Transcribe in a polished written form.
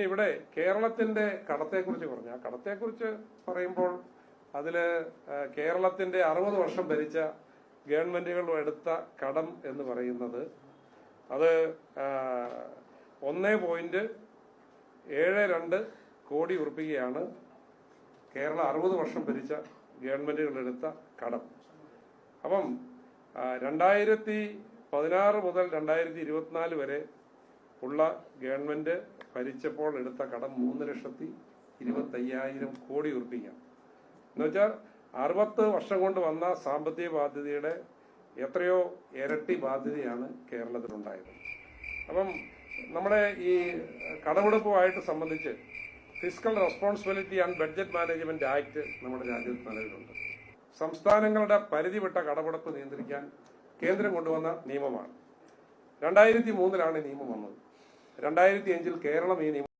ഇവിടെ കേരളത്തിന്റെ കടത്തെക്കുറിച്ച് പറഞ്ഞു. ആ കടത്തെക്കുറിച്ച് പറയുമ്പോൾ അതില് കേരളത്തിന്റെ 60 വർഷം ഭരിച്ച ഗവൺമെന്റുകൾ എടുത്ത കടം എന്ന് പറയുന്നത് അത് 1.72 കോടി ഉറുപ്പികയാണ് കേരളം 60 വർഷം ഭരിച്ച ഗവൺമെന്റുകൾ എടുത്ത കടം. അപ്പം 2016 മുതൽ 2024 വരെ ഉള്ള ഗവൺമെന്റ് ഭരിച്ചപ്പോൾ എടുത്ത കടം 3,25,000 കോടി ഉറുപ്പിക. എന്നുവെച്ചാൽ 60 വർഷം കൊണ്ട് വന്ന സാമ്പത്തിക ബാധ്യതയുടെ എത്രയോ ഇരട്ടി ബാധ്യതയാണ് കേരളത്തിലുണ്ടായത്. അപ്പം നമ്മുടെ ഈ കടമെടുപ്പുമായിട്ട് സംബന്ധിച്ച് fiscal responsibility and budget management act നമ്മുടെ രാജ്യത്ത് നിലവിലുണ്ട്. സംസ്ഥാനങ്ങളുടെ പരിധി വിട്ട കടമെടുപ്പ് നിയന്ത്രിക്കാൻ കേന്ദ്രം കൊണ്ടുവന്ന നിയമമാണ്. 2003 ഈ നിയമം വന്നത്. 2005 കേരളം ഈ നിയമം